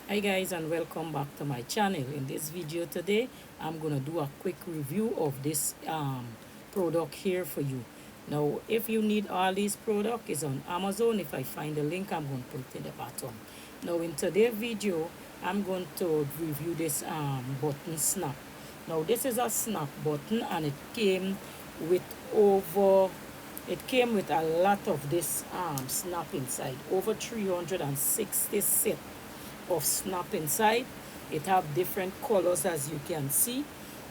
Hi guys, and welcome back to my channel. In this video today I'm gonna do a quick review of this product here for you. Now if you need all these products, is on Amazon. If I find the link, I'm going to put it in the bottom. Now in today's video I'm going to review this button snap. Now this is a snap button, and with over it came with a lot of this snap inside, over 360 set of snap inside. It have different colors, as you can see,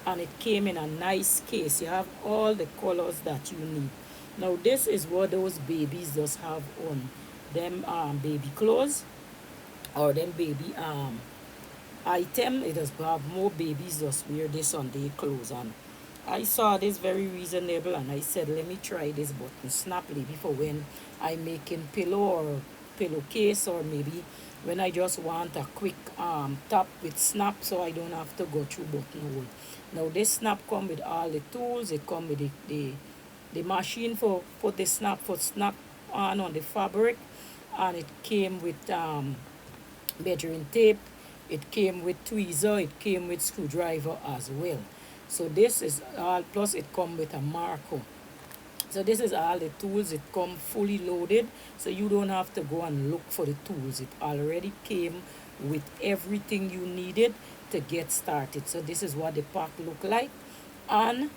and it came in a nice case. You have all the colors that you need. Now this is what those babies just have on them baby clothes, or them baby item. It does have more babies just wear this on their clothes. And I saw this very reasonable, and I said, let me try this button snap maybe for when I making pillow or pillowcase, or maybe when I just want a quick top with snap, so I don't have to go through buttonhole. Now this snap come with all the tools. It come with the machine for put the snap on the fabric, and it came with measuring tape. It came with tweezer. It came with screwdriver as well. So this is all, plus it come with a marker. So this is all the tools. It come fully loaded, so you don't have to go and look for the tools. It already came with everything you needed to get started. So this is what the pack look like. And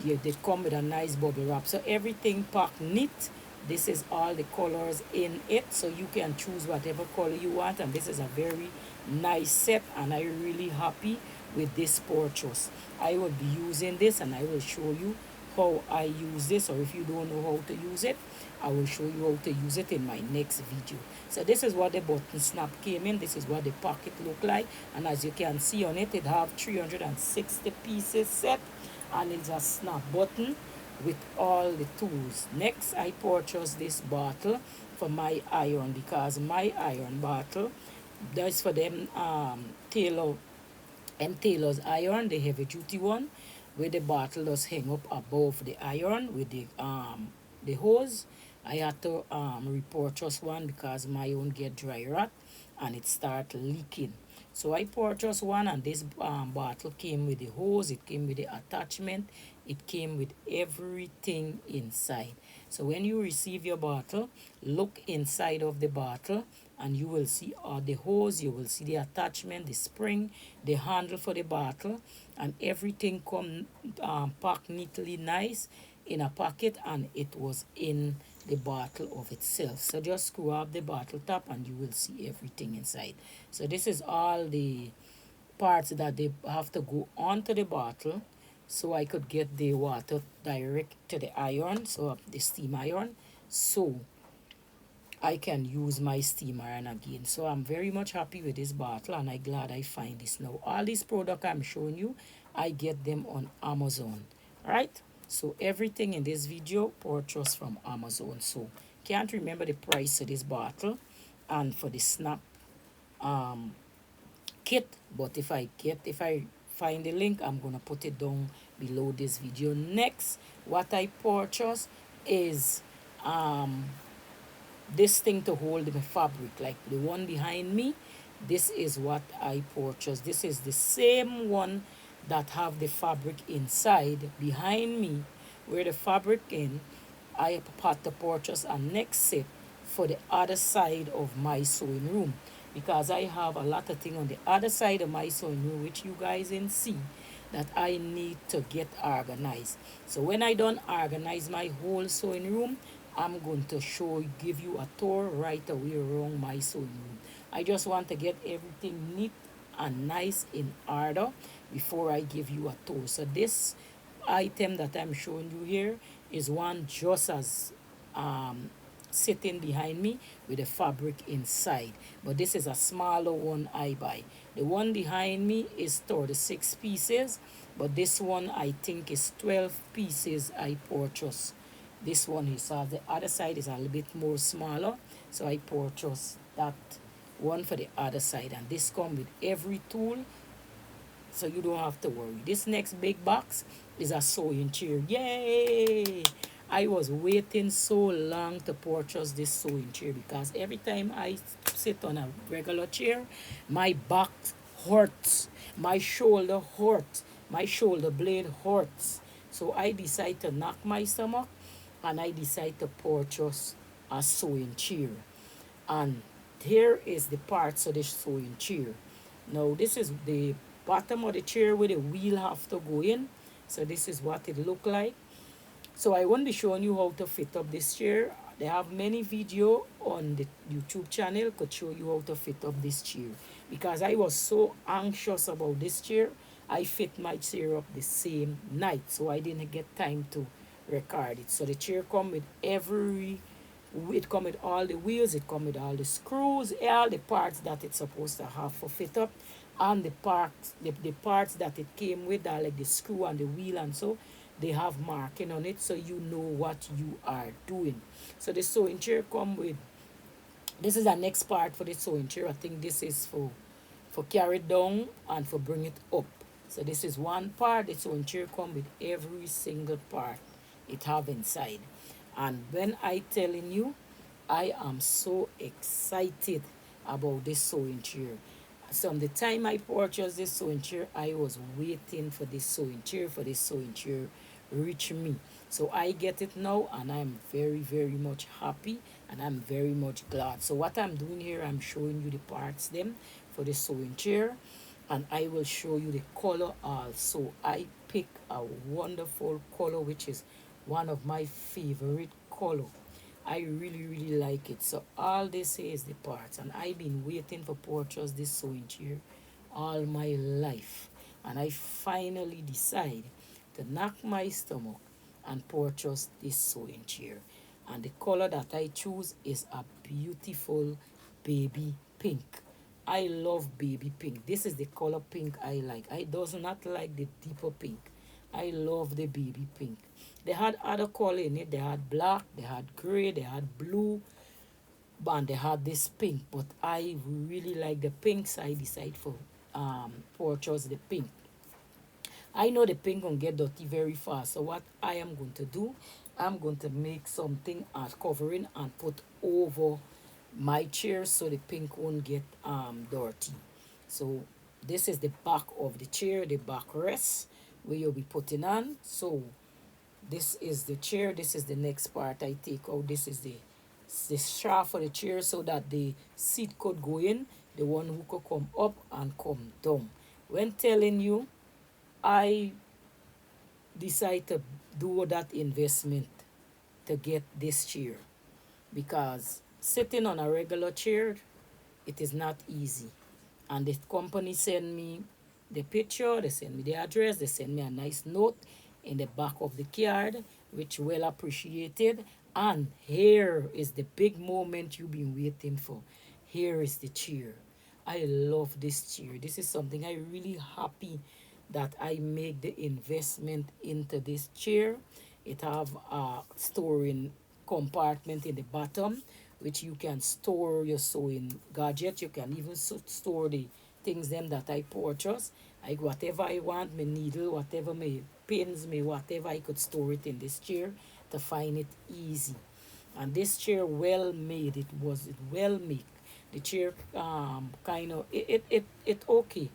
yeah, they come with a nice bubble wrap, so everything packed neat. This is all the colors in it, so you can choose whatever color you want. And this is a very nice set, and I'm really happy with this purchase. I will be using this, and I will show you how I use this, or if you don't know how to use it, I will show you how to use it in my next video. So this is what the button snap came in. This is what the pocket look like, and as you can see on it, it have 360 pieces set, and it's a snap button with all the tools. Next, I purchased this bottle for my iron, because my iron bottle, that's for them tailor's iron, the heavy duty one, where the bottle does hang up above the iron with the hose. I had to repurchase one because my own get dry rot and it start leaking. So I purchased one, and this bottle came with the hose. It came with the attachment. It came with everything inside. So when you receive your bottle, look inside of the bottle, and you will see the hose, you will see the attachment, the spring, the handle for the bottle, and everything come packed neatly nice in a packet, and it was in the bottle of itself. So just screw up the bottle top, and you will see everything inside. So this is all the parts that they have to go onto the bottle, so I could get the water direct to the iron, so the steam iron, so I can use my steam iron again. So I'm very much happy with this bottle, and I'm glad I find this. Now all these products I'm showing you, I get them on Amazon, right? So everything in this video purchased from Amazon. So can't remember the price of this bottle and for the snap um kit, but if I find the link, I'm gonna put it down below this video. Next, what I purchased is this thing to hold the fabric, like the one behind me. This is what I purchased. This is the same one that have the fabric inside behind me, where the fabric in. I had to purchase a next set for the other side of my sewing room, because I have a lot of things on the other side of my sewing room, which you guys can see, that I need to get organized. So when I done organize my whole sewing room, I'm going to give you a tour right away around my sewing room. I just want to get everything neat and nice in order before I give you a tour. So this item that I'm showing you here is one just as sitting behind me with the fabric inside, but this is a smaller one I buy. The one behind me is 36 pieces, but this one I think is 12 pieces I purchased. This one is the other side is a little bit more smaller, so I purchased that one for the other side, and this come with every tool, so you don't have to worry. This next big box is a sewing chair. Yay! I was waiting so long to purchase this sewing chair because every time I sit on a regular chair, my back hurts, my shoulder hurts, my shoulder blade hurts. So I decide to knock my stomach and I decide to purchase a sewing chair. And here is the parts of the sewing chair. Now this is the bottom of the chair where the wheel have to go in. So this is what it look like. So I won't be showing you how to fit up this chair. They have many video on the YouTube channel could show you how to fit up this chair. Because I was so anxious about this chair, I fit my chair up the same night. So I didn't get time to record it. So the chair come with it come with all the wheels, it come with all the screws, all the parts that it's supposed to have for fit up, and the parts that it came with are like the screw and the wheel, and so they have marking on it so you know what you are doing. So the sewing chair come with, this is the next part for the sewing chair. I think this is for carry it down and for bring it up. So this is one part. The sewing chair come with every single part it have inside. And when I telling you, I am so excited about this sewing chair. From the time I purchased this sewing chair, I was waiting for this sewing chair, for this sewing chair reach me. So I get it now and I'm very, very much happy and I'm very much glad. So what I'm doing here, I'm showing you the parts them for the sewing chair and I will show you the color also. I pick a wonderful color which is one of my favorite color. I really, really like it. So all this here is the parts. And I've been waiting for purchase this sewing chair all my life. And I finally decide to knock my stomach and purchase this sewing chair. And the color that I choose is a beautiful baby pink. I love baby pink. This is the color pink I like. I does not like the deeper pink. I love the baby pink. They had other color in it. They had black, they had gray, they had blue, and they had this pink. But I really like the pink, so I decide for purchase the pink. I know the pink gonna get dirty very fast. So what I am going to do, I'm going to make something as covering and put over my chair so the pink won't get dirty. So this is the back of the chair, the backrest where you'll be putting on. So this is the chair. This is the next part I take out. This is the shaft for the chair so that the seat could go in, the one who could come up and come down. When telling you, I decide to do that investment to get this chair because sitting on a regular chair, it is not easy. And the company send me the picture, they send me the address, they send me a nice note in the back of the card, which well appreciated. And here is the big moment you've been waiting for. Here is the chair. I love this chair. This is something I really happy that I make the investment into this chair. It have a storing compartment in the bottom, which you can store your sewing gadget. You can even store the things them that I purchase. Like whatever I want, my needle, whatever my pins, me whatever, I could store it in this chair to find it easy. And this chair well made. It well made. The chair kind of it okay.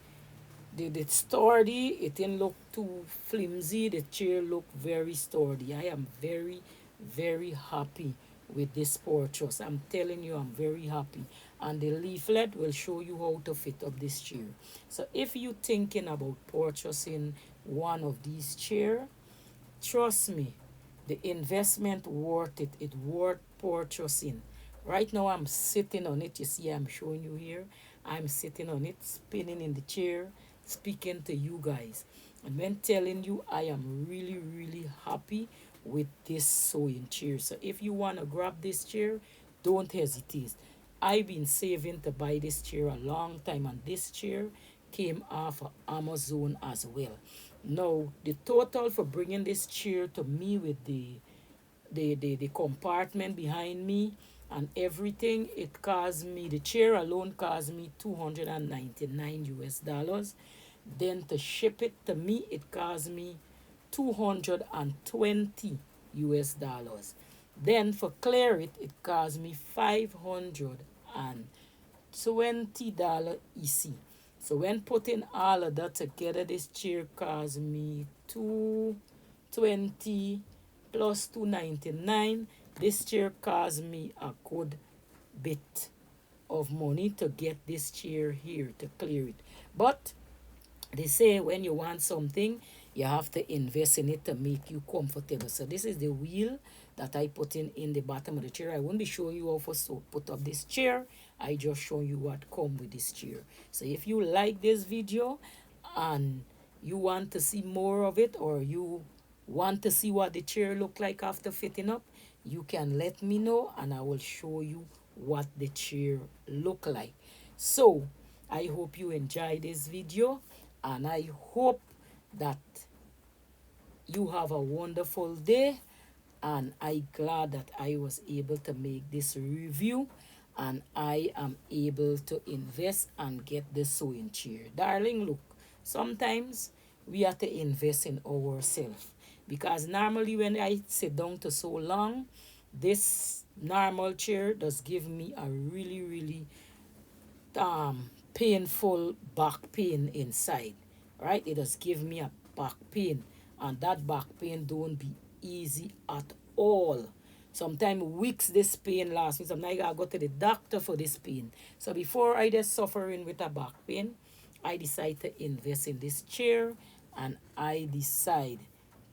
The sturdy, it didn't look too flimsy. The chair looked very sturdy. I am very, very happy with this purchase. I'm telling you, I'm very happy. And the leaflet will show you how to fit up this chair. So if you're thinking about purchasing one of these chairs, trust me, the investment worth it. It worth purchasing. Right now I'm sitting on it. You see, I'm showing you here. I'm sitting on it, spinning in the chair, speaking to you guys. And when telling you, I am really, really happy with this sewing chair. So if you want to grab this chair, don't hesitate. I've been saving to buy this chair a long time, and this chair came off of Amazon as well. Now, the total for bringing this chair to me with the compartment behind me and everything, it cost me, the chair alone cost me 299 US dollars. Then to ship it to me, it cost me 220 US dollars. Then for clear it, it cost me $520 EC. So when putting all of that together, this chair cost me 220 plus 299. This chair cost me a good bit of money to get this chair here to clear it. But they say when you want something, you have to invest in it to make you comfortable. So this is the wheel that I put in the bottom of the chair. I won't be showing you how to put up this chair. I just show you what come with this chair. So if you like this video and you want to see more of it, or you want to see what the chair look like after fitting up, you can let me know and I will show you what the chair look like. So I hope you enjoy this video, and I hope that you have a wonderful day, and I glad that I was able to make this review and I am able to invest and get the sewing chair. Darling, look, sometimes we have to invest in ourselves, because normally when I sit down to sew long, this normal chair does give me a really painful back pain inside, right? It does give me a back pain, and that back pain don't be easy at all. Sometimes weeks this pain lasts me. Sometimes I gotta go to the doctor for this pain. So before I just suffering with a back pain, I decide to invest in this chair, and I decide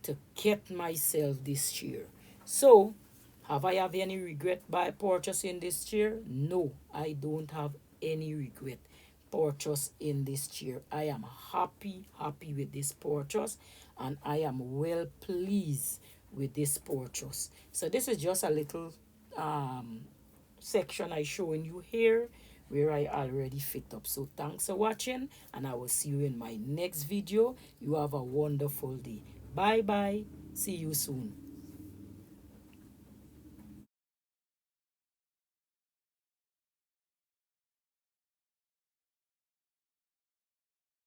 to get myself this chair. So have I have any regret by purchasing this chair? No, I don't have any regret purchase in this chair. I am happy with this purchase, and I am well pleased with this purchase. So this is just a little section I showing you here where I already fit up. So thanks for watching, and I will see you in my next video. You have a wonderful day. Bye bye. See you soon.